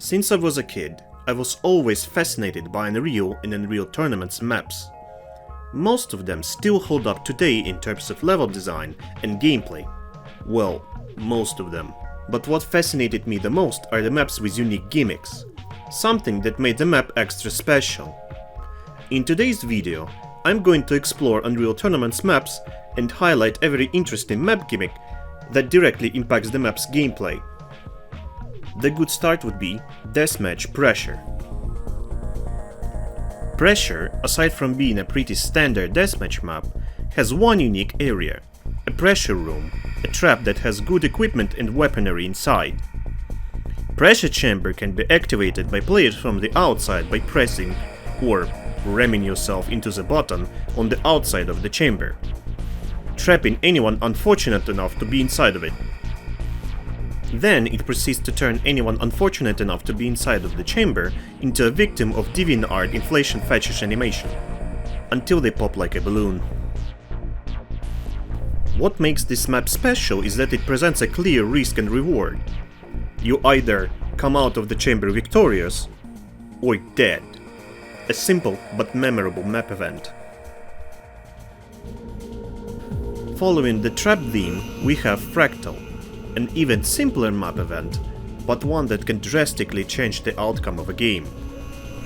Since I was a kid, I was always fascinated by Unreal and Unreal Tournament's maps. Most of them still hold up today in terms of level design and gameplay. Well, most of them. But what fascinated me the most are the maps with unique gimmicks. Something that made the map extra special. In today's video, I'm going to explore Unreal Tournament's maps and highlight every interesting map gimmick that directly impacts the map's gameplay. The good start would be Deathmatch Pressure. Pressure, aside from being a pretty standard deathmatch map, has one unique area, a pressure room, a trap that has good equipment and weaponry inside. Pressure chamber can be activated by players from the outside by pressing or ramming yourself into the button on the outside of the chamber, trapping anyone unfortunate enough to be inside of it. Then it proceeds to turn anyone unfortunate enough to be inside of the chamber into a victim of DeviantArt inflation fetish animation, until they pop like a balloon. What makes this map special is that it presents a clear risk and reward. You either come out of the chamber victorious, or dead. A simple but memorable map event. Following the trap theme, we have Fractal, an even simpler map event, but one that can drastically change the outcome of a game.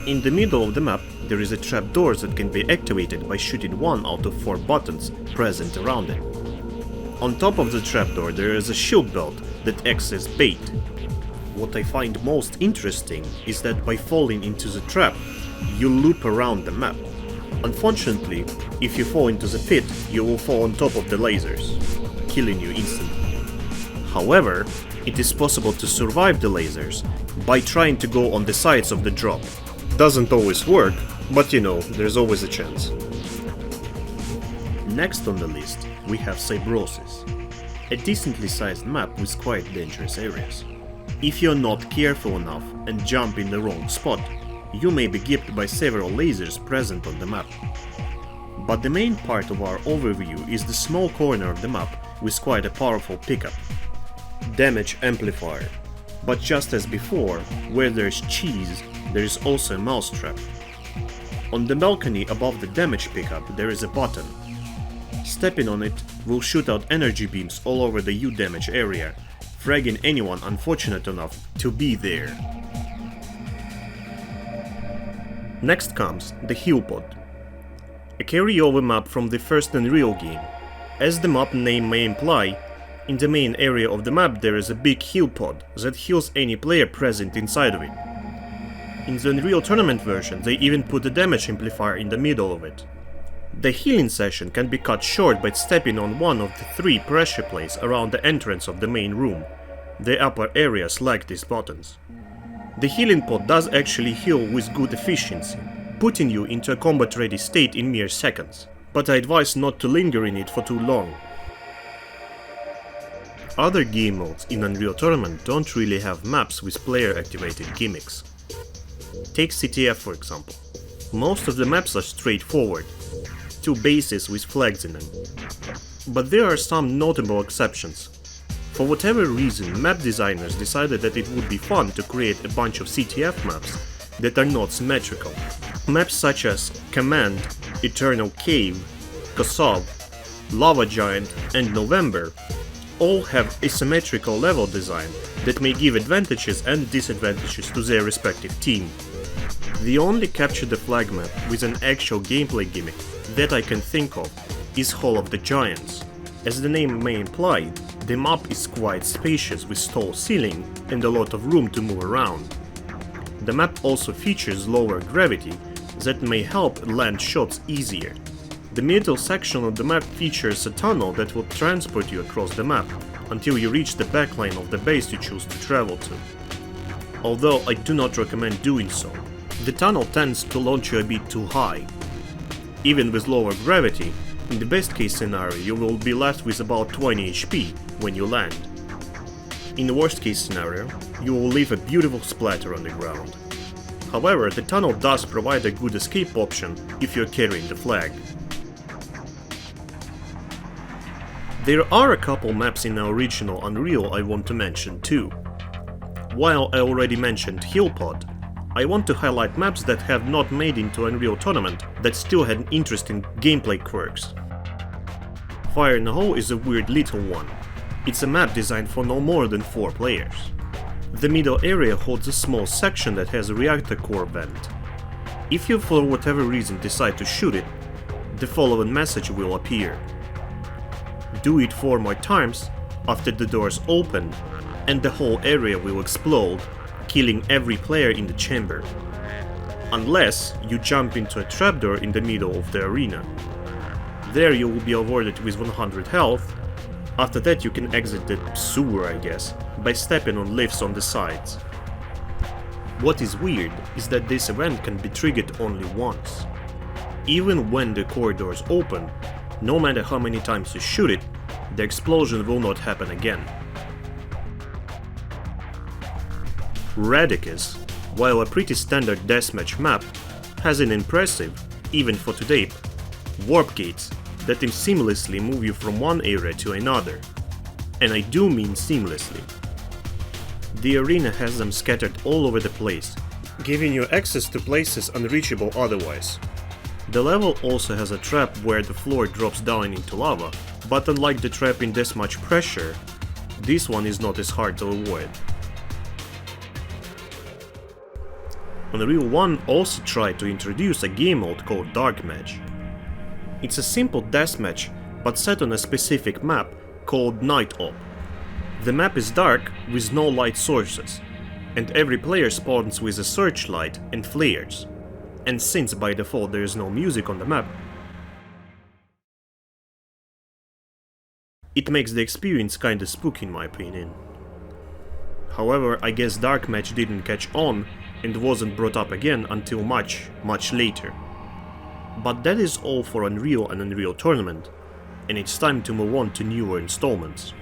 In the middle of the map, there is a trapdoor that can be activated by shooting one out of 4 buttons present around it. On top of the trapdoor there is a shield belt that acts as bait. What I find most interesting is that by falling into the trap, you loop around the map. Unfortunately, if you fall into the pit, you will fall on top of the lasers, killing you instantly. However, it is possible to survive the lasers by trying to go on the sides of the drop. Doesn't always work, but you know, there's always a chance. Next on the list, we have Cybrosis, a decently sized map with quite dangerous areas. If you're not careful enough and jump in the wrong spot, you may be gipped by several lasers present on the map. But the main part of our overview is the small corner of the map with quite a powerful pickup. Damage amplifier. But just as before, where there's cheese, there is also a mousetrap. On the balcony above the damage pickup there is a button. Stepping on it will shoot out energy beams all over the U damage area, fragging anyone unfortunate enough to be there. Next comes the HealPod, a carryover map from the first Unreal game. As the map name may imply, in the main area of the map there is a big HealPod that heals any player present inside of it. In the Unreal Tournament version they even put a damage amplifier in the middle of it. The healing session can be cut short by stepping on one of the 3 pressure plates around the entrance of the main room. The upper areas lack these buttons. The healing pod does actually heal with good efficiency, putting you into a combat ready state in mere seconds, but I advise not to linger in it for too long. Other game modes in Unreal Tournament don't really have maps with player activated gimmicks. Take CTF for example. Most of the maps are straightforward, 2 bases with flags in them. But there are some notable exceptions. For whatever reason, map designers decided that it would be fun to create a bunch of CTF maps that are not symmetrical. Maps such as Command, Eternal Cave, Kosov, Lava Giant and November all have asymmetrical level design that may give advantages and disadvantages to their respective team. The only capture the flag map with an actual gameplay gimmick that I can think of is Hall of the Giants. As the name may imply, the map is quite spacious with tall ceiling and a lot of room to move around. The map also features lower gravity that may help land shots easier. The middle section of the map features a tunnel that will transport you across the map until you reach the backline of the base you choose to travel to. Although I do not recommend doing so. The tunnel tends to launch you a bit too high. Even with lower gravity, in the best case scenario you will be left with about 20 HP when you land. In the worst case scenario, you will leave a beautiful splatter on the ground. However, the tunnel does provide a good escape option if you're carrying the flag. There are a couple maps in the original Unreal I want to mention too. While I already mentioned HealPod, I want to highlight maps that have not made into Unreal Tournament that still had interesting gameplay quirks. Fire in a Hole is a weird little one. It's a map designed for no more than 4 players. The middle area holds a small section that has a reactor core vent. If you for whatever reason decide to shoot it, the following message will appear. Do it 4 more times after the doors open, and the whole area will explode, killing every player in the chamber. Unless you jump into a trapdoor in the middle of the arena. There you will be awarded with 100 health. After that you can exit the sewer, I guess, by stepping on lifts on the sides. What is weird is that this event can be triggered only once. Even when the corridors open, no matter how many times you shoot it, the explosion will not happen again. Radikus, while a pretty standard deathmatch map, has an impressive, even for today, warp gates that seamlessly move you from one area to another. And I do mean seamlessly. The arena has them scattered all over the place, giving you access to places unreachable otherwise. The level also has a trap where the floor drops down into lava, but unlike the trap in Deathmatch Pressure, this one is not as hard to avoid. Unreal 1 also tried to introduce a game mode called DarkMatch. It's a simple deathmatch, but set on a specific map called Night Op. The map is dark with no light sources, and every player spawns with a searchlight and flares. And since by default there is no music on the map, it makes the experience kinda spooky in my opinion. However, I guess DarkMatch didn't catch on and wasn't brought up again until much later. But that is all for Unreal and Unreal Tournament, and it's time to move on to newer installments.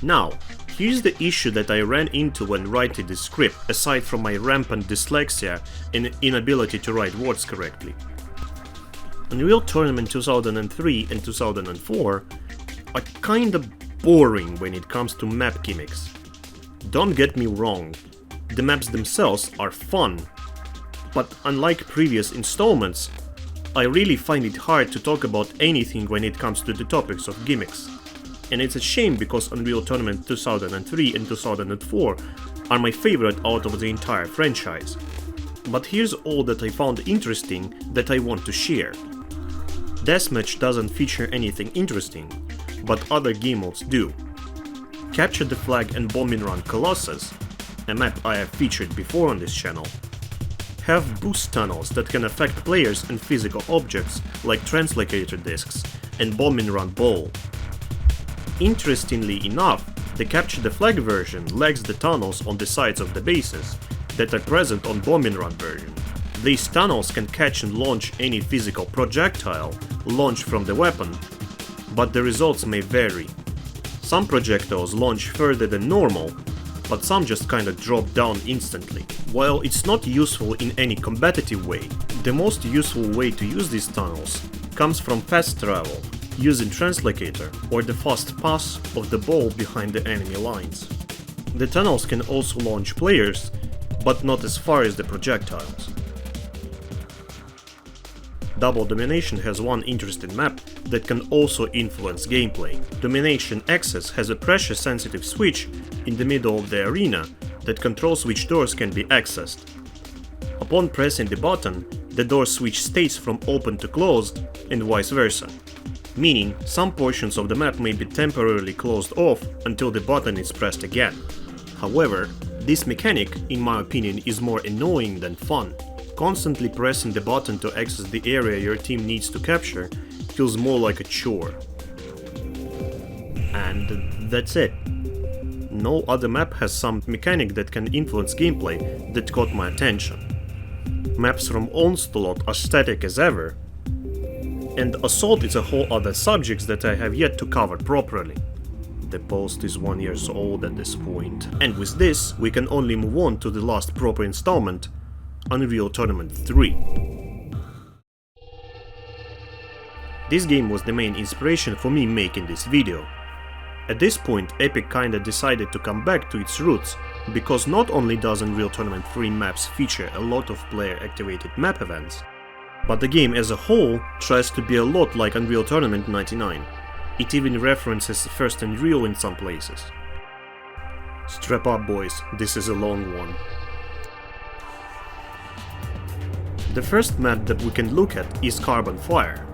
Now, here's the issue that I ran into when writing this script, aside from my rampant dyslexia and inability to write words correctly. Unreal Tournament 2003 and 2004 are kinda boring when it comes to map gimmicks. Don't get me wrong, the maps themselves are fun, but unlike previous installments, I really find it hard to talk about anything when it comes to the topics of gimmicks. And it's a shame because Unreal Tournament 2003 and 2004 are my favorite out of the entire franchise. But here's all that I found interesting that I want to share. Deathmatch doesn't feature anything interesting, but other game modes do. Capture the Flag and Bombing Run Colossus, a map I have featured before on this channel, have boost tunnels that can affect players and physical objects like translocator discs and Bombing Run Bowl. Interestingly enough, the Capture the Flag version lacks the tunnels on the sides of the bases that are present on Bombing Run version. These tunnels can catch and launch any physical projectile launched from the weapon, but the results may vary. Some projectiles launch further than normal, but some just kinda drop down instantly. While it's not useful in any competitive way, the most useful way to use these tunnels comes from fast travel, using Translocator or the fast pass of the ball behind the enemy lines. The tunnels can also launch players, but not as far as the projectiles. Double Domination has one interesting map that can also influence gameplay. Domination Access has a pressure-sensitive switch in the middle of the arena that controls which doors can be accessed. Upon pressing the button, the door switch states from open to closed and vice versa, meaning some portions of the map may be temporarily closed off until the button is pressed again. However, this mechanic, in my opinion, is more annoying than fun. Constantly pressing the button to access the area your team needs to capture feels more like a chore. And that's it. No other map has some mechanic that can influence gameplay that caught my attention. Maps from Onslaught are static as ever, and Assault is a whole other subject that I have yet to cover properly. The post is 1 year old at this point. And with this, we can only move on to the last proper installment, Unreal Tournament 3. This game was the main inspiration for me making this video. At this point, Epic kinda decided to come back to its roots, because not only does Unreal Tournament 3 maps feature a lot of player-activated map events, but the game as a whole tries to be a lot like Unreal Tournament 99. It even references the first Unreal in some places. Strap up, boys, this is a long one. The first map that we can look at is Carbon Fire.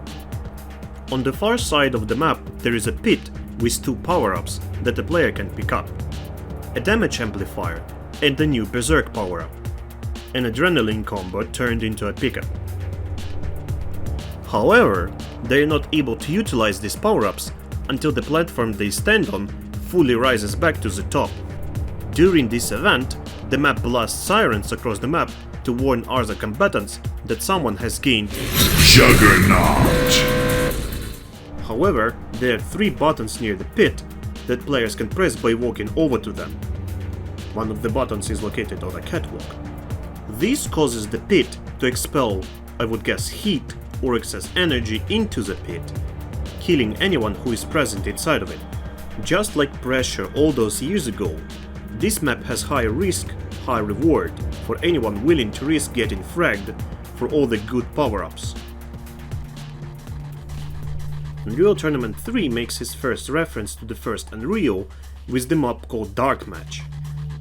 On the far side of the map there is a pit with two power-ups that the player can pick up. A damage amplifier and the new Berserk power-up. An adrenaline combo turned into a pickup. However, they are not able to utilize these power-ups until the platform they stand on fully rises back to the top. During this event, the map blasts sirens across the map to warn other combatants that someone has gained Juggernaut. However, there are 3 buttons near the pit that players can press by walking over to them. One of the buttons is located on a catwalk. This causes the pit to expel, I would guess, heat or excess energy into the pit, killing anyone who is present inside of it. Just like Pressure all those years ago, this map has high risk, high reward for anyone willing to risk getting fragged for all the good power-ups. Unreal Tournament 3 makes his first reference to the first Unreal with the map called DarkMatch.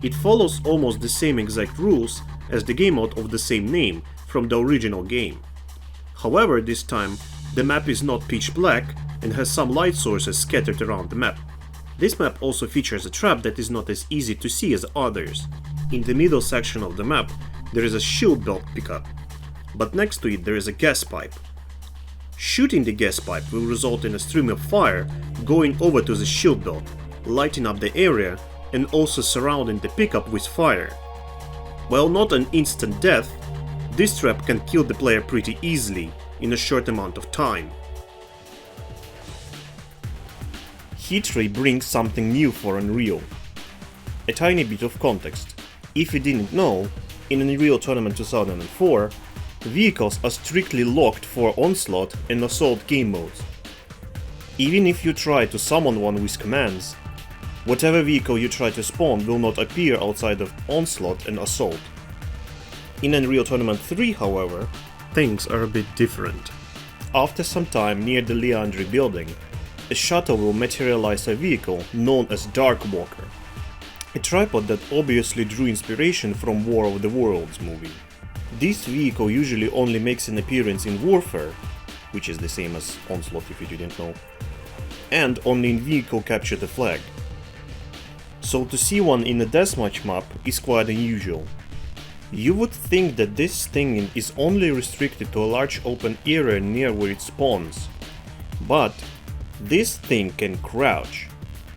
It follows almost the same exact rules as the game mode of the same name from the original game. However, this time the map is not pitch black and has some light sources scattered around the map. This map also features a trap that is not as easy to see as others. In the middle section of the map there is a shield belt pickup, but next to it there is a gas pipe. Shooting the gas pipe will result in a stream of fire going over to the shield belt, lighting up the area and also surrounding the pickup with fire. While not an instant death, this trap can kill the player pretty easily in a short amount of time. Heat Ray brings something new for Unreal. A tiny bit of context. If you didn't know, in Unreal Tournament 2004, vehicles are strictly locked for Onslaught and Assault game modes. Even if you try to summon one with commands, whatever vehicle you try to spawn will not appear outside of Onslaught and Assault. In Unreal Tournament 3, however, things are a bit different. After some time near the LandTree building, a shuttle will materialize a vehicle known as Darkwalker, a tripod that obviously drew inspiration from War of the Worlds movie. This vehicle usually only makes an appearance in Warfare, which is the same as Onslaught if you didn't know, and only in Vehicle Capture the Flag. So to see one in a deathmatch map is quite unusual. You would think that this thing is only restricted to a large open area near where it spawns, but this thing can crouch,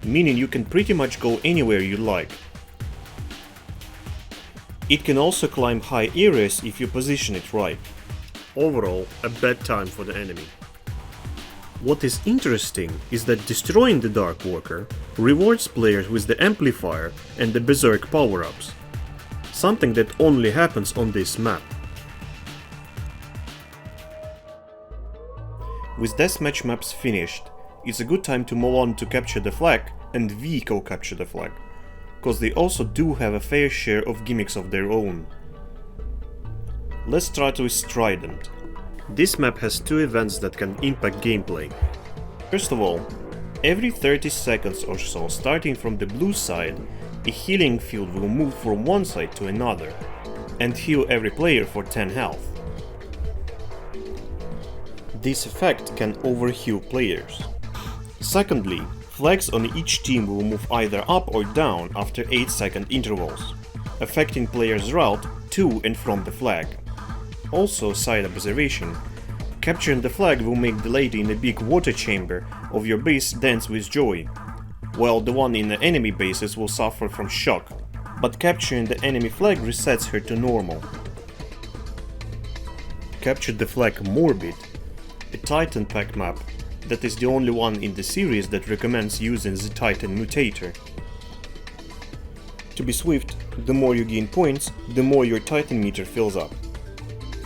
meaning you can pretty much go anywhere you like. It can also climb high areas if you position it right. Overall, a bad time for the enemy. What is interesting is that destroying the Darkwalker rewards players with the amplifier and the Berserk power-ups, something that only happens on this map. With deathmatch maps finished, it's a good time to move on to Capture the Flag and Vehicle Capture the Flag, cause they also do have a fair share of gimmicks of their own. Let's start with Strident. This map has 2 events that can impact gameplay. First of all, every 30 seconds or so starting from the blue side, a healing field will move from one side to another, and heal every player for 10 health. This effect can overheal players. Secondly, flags on each team will move either up or down after 8-second intervals, affecting players' route to and from the flag. Also, side observation, capturing the flag will make the lady in the big water chamber of your base dance with joy, while the one in the enemy bases will suffer from shock, but capturing the enemy flag resets her to normal. Capture the flag Morbid, a Titan pack map that is the only one in the series that recommends using the Titan Mutator. To be swift, the more you gain points, the more your Titan meter fills up.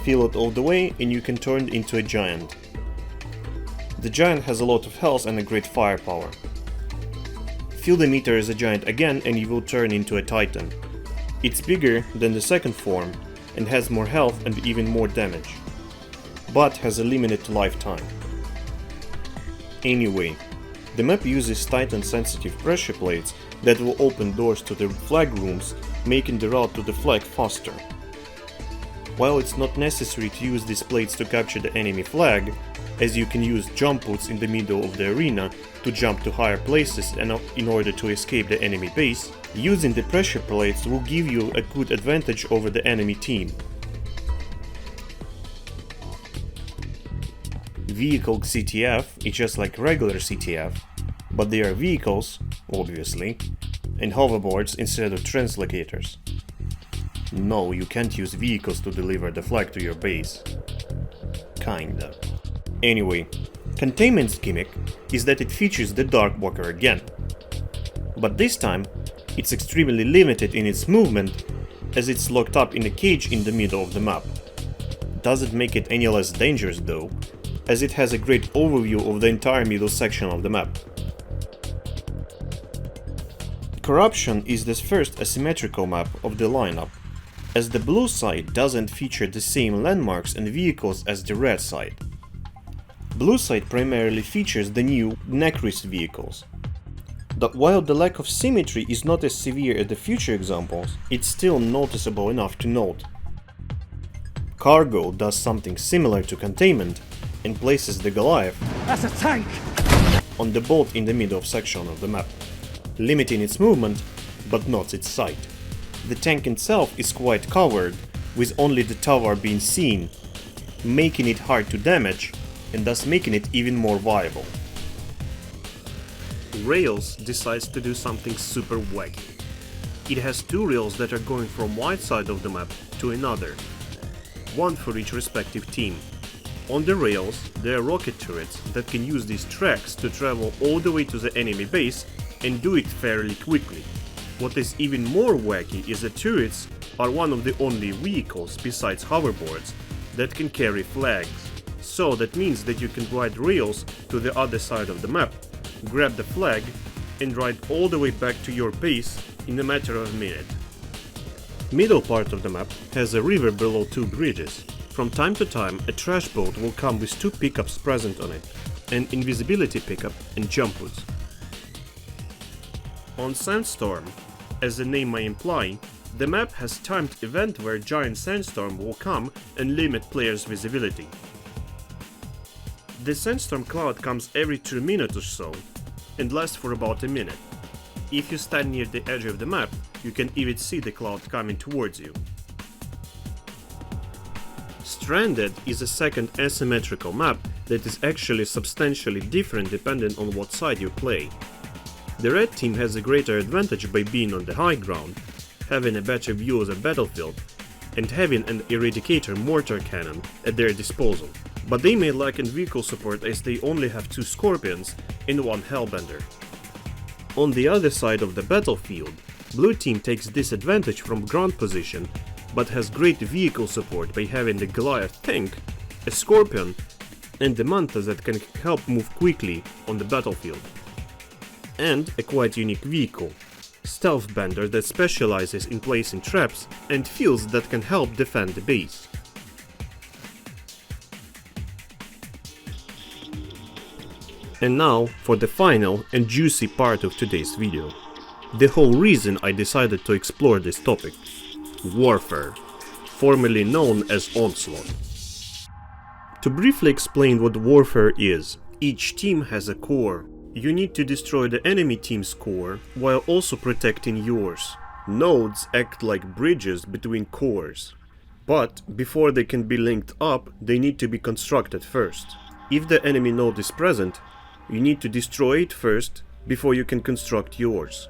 Fill it all the way and you can turn into a giant. The giant has a lot of health and a great firepower. Fill the meter as a giant again and you will turn into a titan. It's bigger than the second form and has more health and even more damage, but has a limited lifetime. Anyway, the map uses titan-sensitive pressure plates that will open doors to the flag rooms, making the route to the flag faster. While it's not necessary to use these plates to capture the enemy flag, as you can use jump boots in the middle of the arena to jump to higher places and in order to escape the enemy base, using the pressure plates will give you a good advantage over the enemy team. Vehicle CTF is just like regular CTF, but they are vehicles, obviously, and hoverboards instead of translocators. No, you can't use vehicles to deliver the flag to your base. Kinda. Anyway, Containment's gimmick is that it features the Dark Walker again. But this time, it's extremely limited in its movement, as it's locked up in a cage in the middle of the map. Doesn't make it any less dangerous though, as it has a great overview of the entire middle section of the map. Corruption is the first asymmetrical map of the lineup, as the blue side doesn't feature the same landmarks and vehicles as the red side. Blue side primarily features the new Necris vehicles. While the lack of symmetry is not as severe as the future examples, it's still noticeable enough to note. Kargo does something similar to Containment and places the Goliath That's a tank! on the bolt in the middle section of the map, limiting its movement but not its sight. The tank itself is quite covered, with only the tower being seen, making it hard to damage and thus making it even more viable. Rails decides to do something super wacky. It has two rails that are going from one side of the map to another, one for each respective team. On the rails, there are rocket turrets that can use these tracks to travel all the way to the enemy base and do it fairly quickly. What is even more wacky is that turrets are one of the only vehicles besides hoverboards that can carry flags. So that means that you can ride rails to the other side of the map, grab the flag and ride all the way back to your base in a matter of a minute. Middle part of the map has a river below two bridges. From time to time a trash boat will come with two pickups present on it, an invisibility pickup and jump boots. On Sandstorm, as the name may imply, the map has timed event where giant sandstorm will come and limit players' visibility. The sandstorm cloud comes every 2 minutes or so and lasts for about a minute. If you stand near the edge of the map, you can even see the cloud coming towards you. Stranded is a second asymmetrical map that is actually substantially different depending on what side you play. The red team has a greater advantage by being on the high ground, having a better view of the battlefield, and having an Eradicator mortar cannon at their disposal. But they may lack in vehicle support as they only have 2 Scorpions and 1 Hellbender. On the other side of the battlefield, blue team takes disadvantage from ground position, but has great vehicle support by having the Goliath tank, a Scorpion, and the Manta that can help move quickly on the battlefield. And a quite unique vehicle, Stealth Bender, that specializes in placing traps and fields that can help defend the base. And now for the final and juicy part of today's video. The whole reason I decided to explore this topic. Warfare, formerly known as Onslaught. To briefly explain what warfare is, each team has a core. You need to destroy the enemy team's core while also protecting yours. Nodes act like bridges between cores, but before they can be linked up, they need to be constructed first. If the enemy node is present, you need to destroy it first before you can construct yours.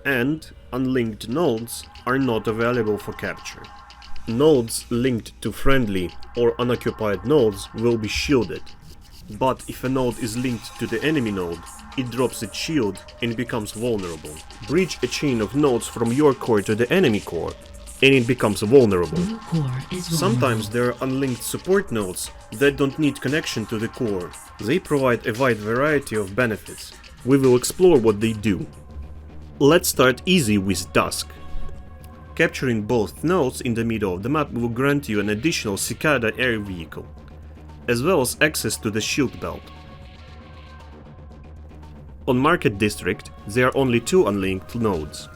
And unlinked nodes are not available for capture. Nodes linked to friendly or unoccupied nodes will be shielded. But if a node is linked to the enemy node, it drops its shield and becomes vulnerable. Bridge a chain of nodes from your core to the enemy core, and it becomes vulnerable. New core is Sometimes there are unlinked support nodes that don't need connection to the core. They provide a wide variety of benefits. We will explore what they do. Let's start easy with Dusk. Capturing both nodes in the middle of the map will grant you an additional Cicada air vehicle, as well as access to the shield belt. On Market District, there are only 2 unlinked nodes.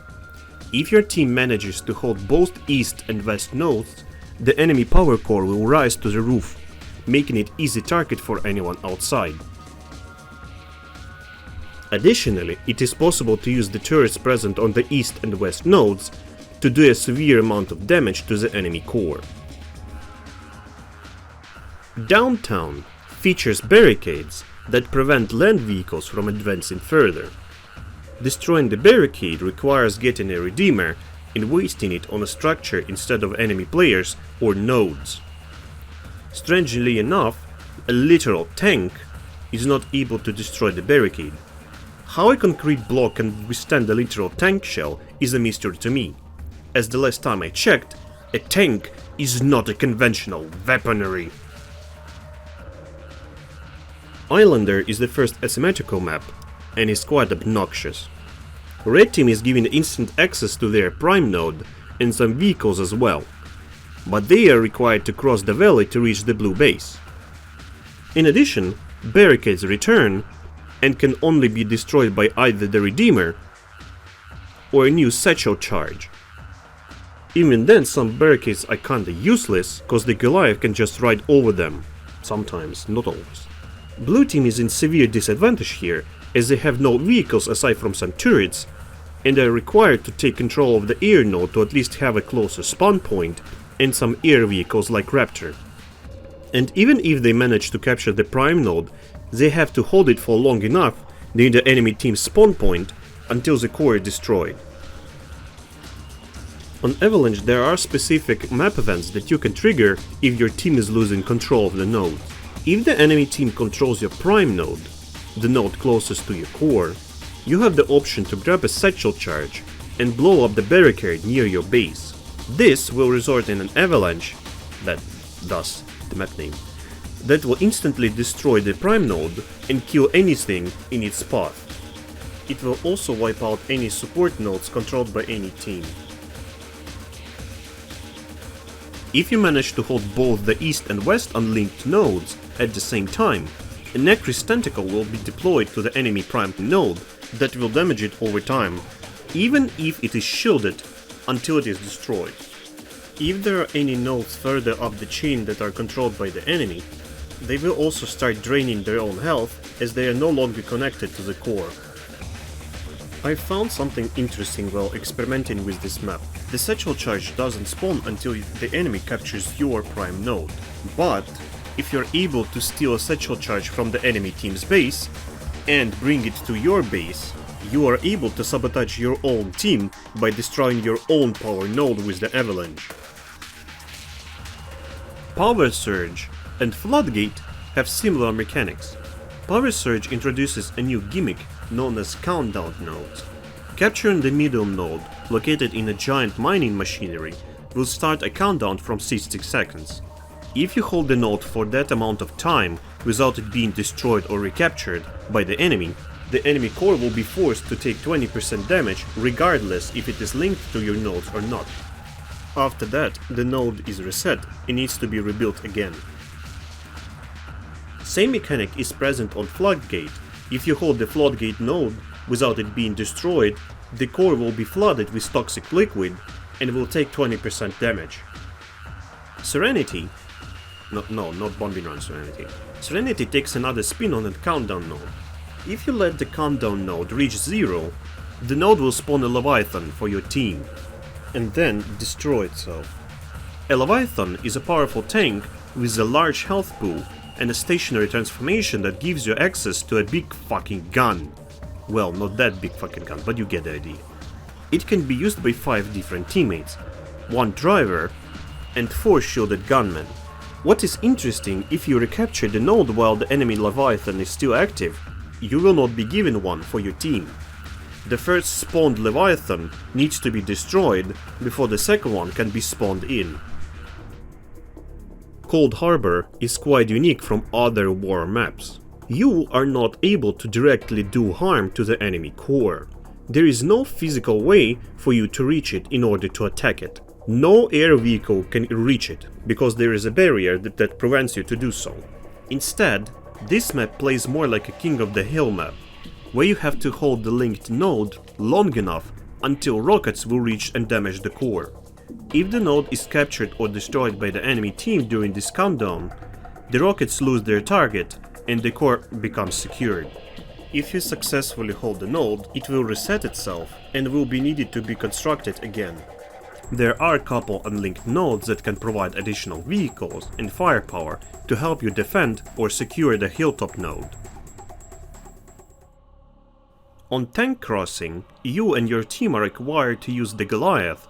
If your team manages to hold both east and west nodes, the enemy power core will rise to the roof, making it easy target for anyone outside. Additionally, it is possible to use the turrets present on the east and west nodes to do a severe amount of damage to the enemy core. Downtown features barricades that prevent land vehicles from advancing further. Destroying the barricade requires getting a Redeemer and wasting it on a structure instead of enemy players or nodes. Strangely enough, a literal tank is not able to destroy the barricade. How a concrete block can withstand a literal tank shell is a mystery to me, as the last time I checked, a tank is not a conventional weaponry. Islander is the first asymmetrical map, and is quite obnoxious. Red team is given instant access to their prime node and some vehicles as well, but they are required to cross the valley to reach the blue base. In addition, barricades return and can only be destroyed by either the Redeemer or a new satchel charge. Even then, some barricades are kinda useless, cause the Goliath can just ride over them. Sometimes, not always. Blue team is in severe disadvantage here, as they have no vehicles aside from some turrets, and are required to take control of the air node to at least have a closer spawn point and some air vehicles like Raptor. And even if they manage to capture the prime node, they have to hold it for long enough near the enemy team's spawn point until the core is destroyed. On Avalanche there are specific map events that you can trigger if your team is losing control of the node. If the enemy team controls your prime node, the node closest to your core, you have the option to grab a satchel charge and blow up the barricade near your base. This will result in an avalanche, thus the map name, that will instantly destroy the prime node and kill anything in its path. It will also wipe out any support nodes controlled by any team. If you manage to hold both the east and west unlinked nodes at the same time, a Necris tentacle will be deployed to the enemy prime node that will damage it over time, even if it is shielded until it is destroyed. If there are any nodes further up the chain that are controlled by the enemy, they will also start draining their own health as they are no longer connected to the core. I found something interesting while experimenting with this map. The satchel charge doesn't spawn until the enemy captures your prime node, but if you're able to steal a satchel charge from the enemy team's base and bring it to your base, you are able to sabotage your own team by destroying your own power node with the Avalanche. Power Surge and Floodgate have similar mechanics. Power Surge introduces a new gimmick known as countdown nodes. Capturing the middle node, located in a giant mining machinery, will start a countdown from 60 seconds. If you hold the node for that amount of time without it being destroyed or recaptured by the enemy core will be forced to take 20% damage regardless if it is linked to your nodes or not. After that, the node is reset and needs to be rebuilt again. Same mechanic is present on Floodgate. If you hold the Floodgate node without it being destroyed, the core will be flooded with toxic liquid and will take 20% damage. Serenity, not Bombing Run Serenity. Serenity takes another spin on the countdown node. If you let the countdown node reach 0, the node will spawn a Leviathan for your team, and then destroy itself. A Leviathan is a powerful tank with a large health pool and a stationary transformation that gives you access to a big fucking gun. Well, not that big fucking gun, but you get the idea. It can be used by 5 different teammates, 1 driver, and 4 shielded gunmen. What is interesting, if you recapture the node while the enemy Leviathan is still active, you will not be given one for your team. The first spawned Leviathan needs to be destroyed before the second one can be spawned in. Cold Harbor is quite unique from other war maps. You are not able to directly do harm to the enemy core. There is no physical way for you to reach it in order to attack it. No air vehicle can reach it, because there is a barrier that prevents you to do so. Instead, this map plays more like a King of the Hill map, where you have to hold the linked node long enough until rockets will reach and damage the core. If the node is captured or destroyed by the enemy team during this countdown, the rockets lose their target and the core becomes secured. If you successfully hold the node, it will reset itself and will be needed to be constructed again. There are a couple unlinked nodes that can provide additional vehicles and firepower to help you defend or secure the hilltop node. On tank crossing, you and your team are required to use the Goliath,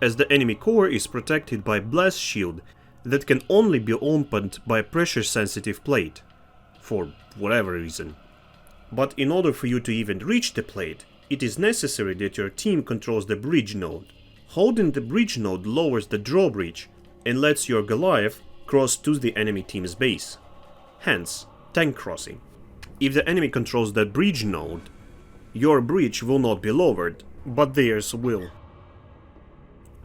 as the enemy core is protected by blast shield that can only be opened by a pressure sensitive plate, for whatever reason. But in order for you to even reach the plate, it is necessary that your team controls the bridge node. Holding the bridge node lowers the drawbridge and lets your Goliath cross to the enemy team's base. Hence, tank crossing. If the enemy controls the bridge node, your bridge will not be lowered, but theirs will.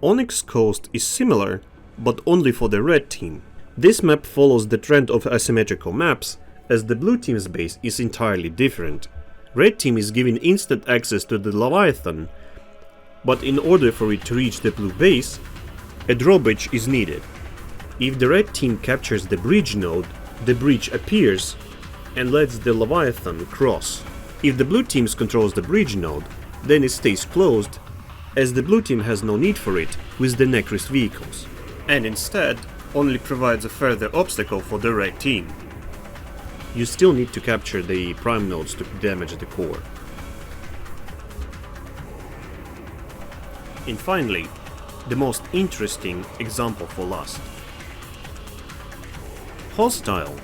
Onyx Coast is similar, but only for the red team. This map follows the trend of asymmetrical maps, as the blue team's base is entirely different. Red team is given instant access to the Leviathan, but in order for it to reach the blue base, a drawbridge is needed. If the red team captures the bridge node, the bridge appears and lets the Leviathan cross. If the blue team controls the bridge node, then it stays closed, as the blue team has no need for it with the Necris vehicles, and instead only provides a further obstacle for the red team. You still need to capture the prime nodes to damage the core. And finally, the most interesting example for last. Hostile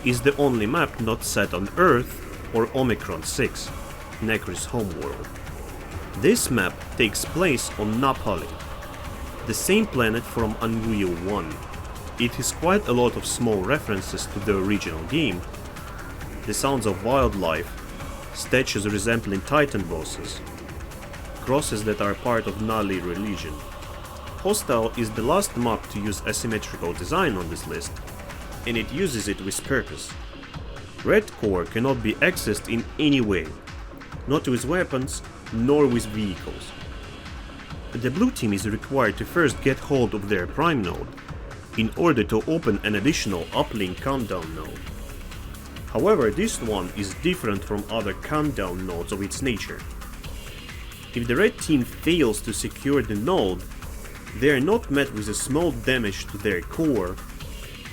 is the only map not set on Earth or Omicron 6, Necris homeworld. This map takes place on Napoli, the same planet from Unreal 1. It has quite a lot of small references to the original game, the sounds of wildlife, statues resembling titan bosses, crosses that are part of Nali religion. Hostile is the last map to use asymmetrical design on this list, and it uses it with purpose. Red core cannot be accessed in any way, not with weapons nor with vehicles. The blue team is required to first get hold of their prime node in order to open an additional uplink countdown node. However, this one is different from other countdown nodes of its nature. If the red team fails to secure the node, they are not met with a small damage to their core.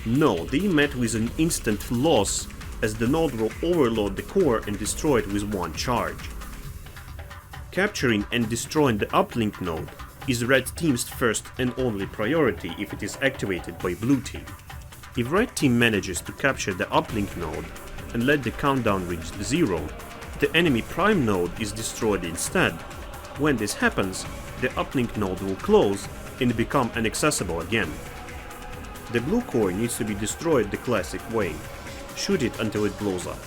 No, they met with an instant loss, as the node will overload the core and destroy it with one charge. Capturing and destroying the uplink node is red team's first and only priority if it is activated by blue team. If red team manages to capture the uplink node and let the countdown reach 0, the enemy prime node is destroyed instead. When this happens, the uplink node will close and become inaccessible again. The blue core needs to be destroyed the classic way. Shoot it until it blows up.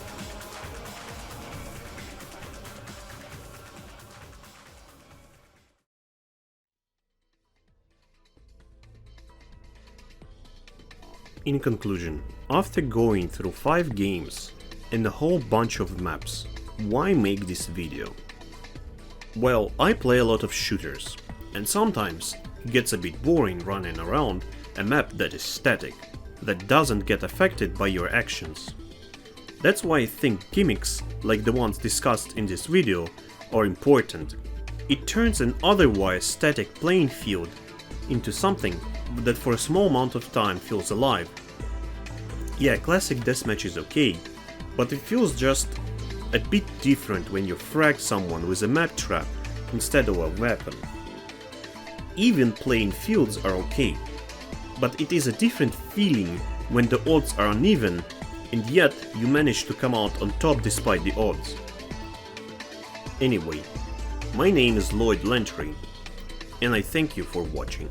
In conclusion, after going through 5 games and a whole bunch of maps, why make this video? Well, I play a lot of shooters, and sometimes it gets a bit boring running around a map that is static, that doesn't get affected by your actions. That's why I think gimmicks, like the ones discussed in this video, are important. It turns an otherwise static playing field into something that for a small amount of time feels alive. Yeah, classic deathmatch is okay, but it feels just a bit different when you frag someone with a map trap instead of a weapon. Even playing fields are okay, but it is a different feeling when the odds are uneven and yet you manage to come out on top despite the odds. Anyway, My name is Lloyd LandTree, and I thank you for watching.